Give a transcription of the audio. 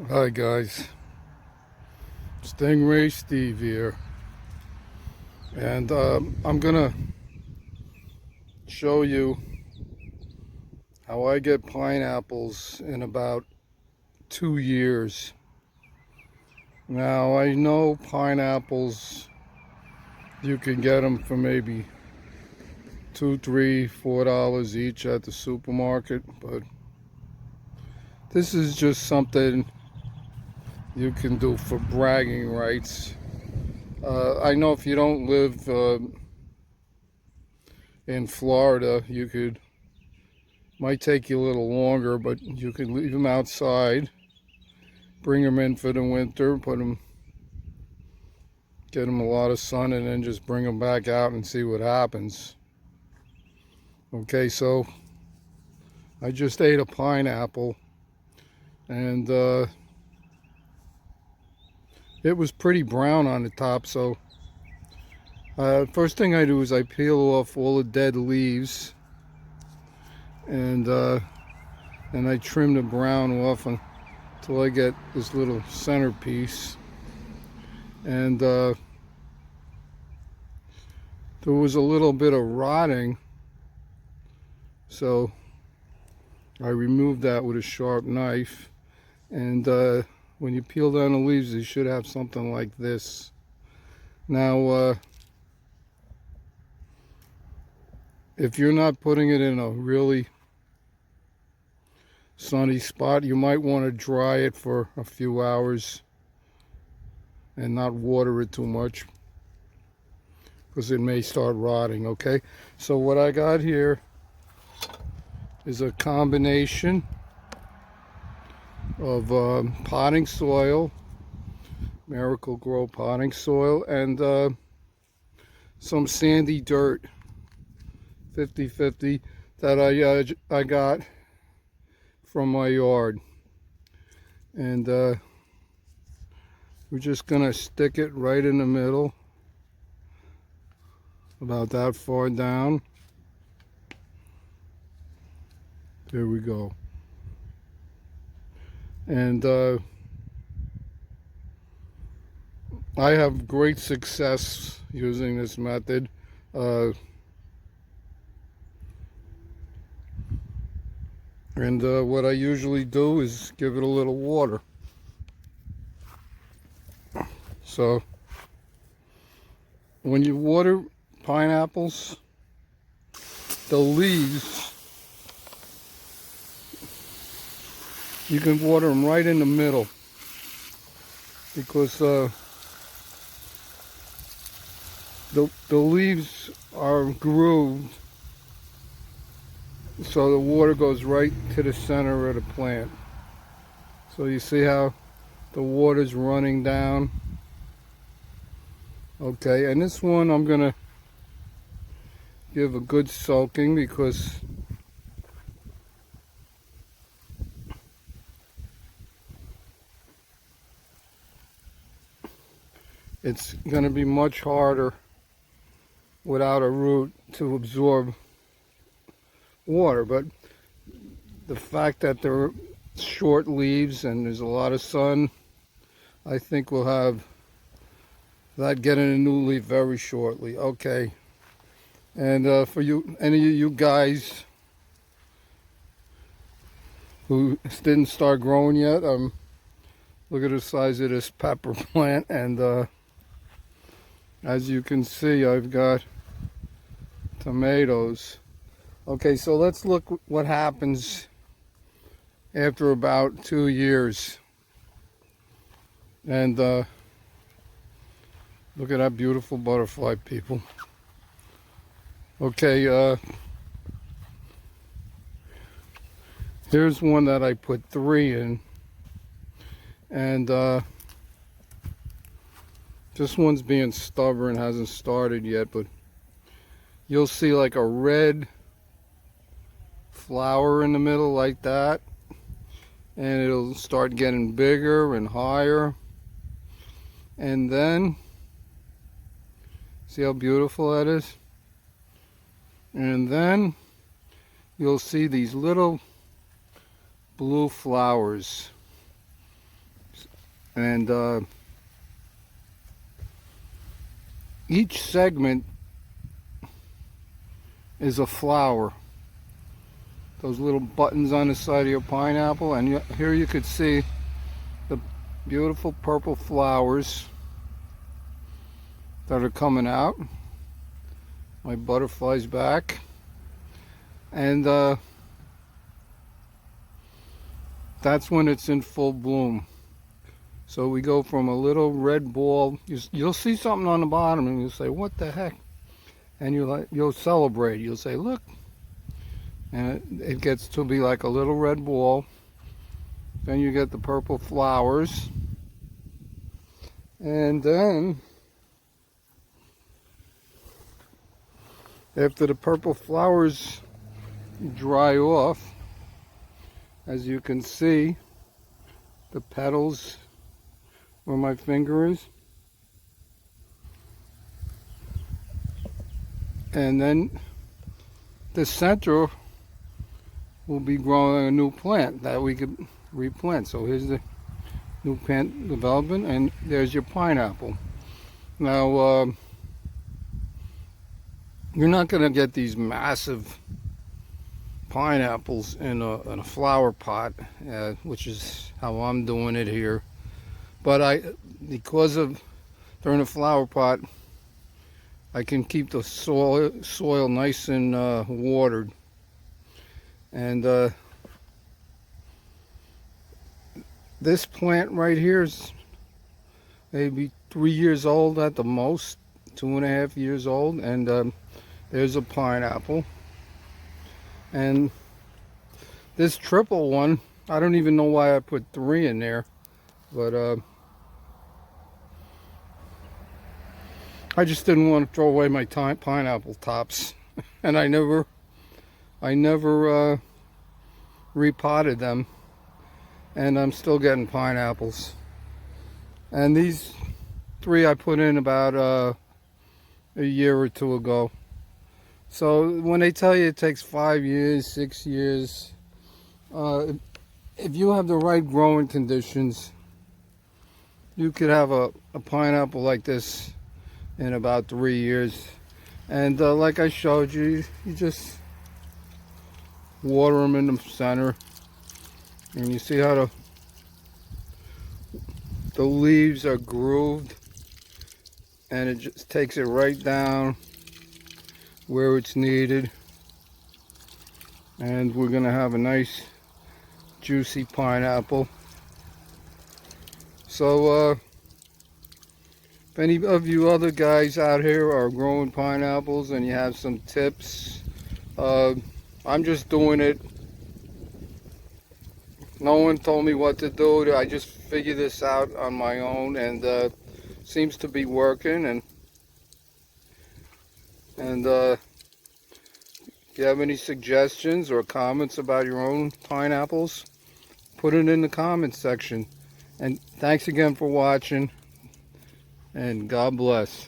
Hi guys, Stingray Steve here, and I'm gonna show you how I get pineapples in about 2 years. Now I know pineapples, you can get them for maybe $2, $3, $4 each at the supermarket, but this is just something you can do for bragging rights. I know if you don't live in Florida, might take you a little longer, but you can leave them outside, bring them in for the winter, get them a lot of sun, and then just bring them back out and see what happens. Okay, so I just ate a pineapple, and it was pretty brown on the top. So first thing I do is I peel off all the dead leaves, and I trim the brown off until I get this little centerpiece. And there was a little bit of rotting, so I removed that with a sharp knife. And when you peel down the leaves, you should have something like this. Now if you're not putting it in a really sunny spot, you might want to dry it for a few hours and not water it too much, because it may start rotting. Okay, so what I got here is a combination of potting soil, Miracle Grow potting soil, and some sandy dirt, 50-50, that I got from my yard. And we're just gonna stick it right in the middle, about that far down. There we go. And I have great success using this method. And what I usually do is give it a little water. So when you water pineapples, the leaves, you can water them right in the middle, because the leaves are grooved, so the water goes right to the center of the plant. So you see how the water's running down. Okay, and this one I'm gonna give a good soaking, because it's going to be much harder without a root to absorb water. But the fact that they're short leaves and there's a lot of sun, I think we'll have that getting a new leaf very shortly. Okay, and for any of you guys who didn't start growing yet, look at the size of this pepper plant, and as you can see, I've got tomatoes. Okay, so let's look what happens after about 2 years. And look at that beautiful butterfly, people. Okay, here's one that I put 3 in. And this one's being stubborn, hasn't started yet, but you'll see like a red flower in the middle like that, and it'll start getting bigger and higher. And then see how beautiful that is? And then you'll see these little blue flowers, And each segment is a flower. Those little buttons on the side of your pineapple, and here you could see the beautiful purple flowers that are coming out. My butterfly's back, and that's when it's in full bloom. So we go from a little red ball. You'll see something on the bottom, and you'll say, "What the heck?" And you'll celebrate. You'll say, "Look," and it gets to be like a little red ball. Then you get the purple flowers, and then after the purple flowers dry off, as you can see, the petals where my finger is, and then the center will be growing a new plant that we could replant. So here's the new plant development, and there's your pineapple. Now you're not going to get these massive pineapples in a flower pot, which is how I'm doing it here. But because of they're in a flower pot, I can keep the soil nice and watered. And this plant right here is maybe 3 years old at the most, 2.5 years old, and there's a pineapple. And this triple one, I don't even know why I put 3 in there, but I just didn't want to throw away my pineapple tops. And I never repotted them, and I'm still getting pineapples. And these 3 I put in about a year or 2 ago. So when they tell you it takes 5 years, 6 years, if you have the right growing conditions, you could have a pineapple like this in about 3 years. And like I showed you, you just water them in the center, and you see how the leaves are grooved, and it just takes it right down where it's needed, and we're gonna have a nice juicy pineapple. So if any of you other guys out here are growing pineapples and you have some tips, I'm just doing it. No one told me what to do. I just figured this out on my own, and seems to be working. And if you have any suggestions or comments about your own pineapples, put it in the comments section. And thanks again for watching, and God bless.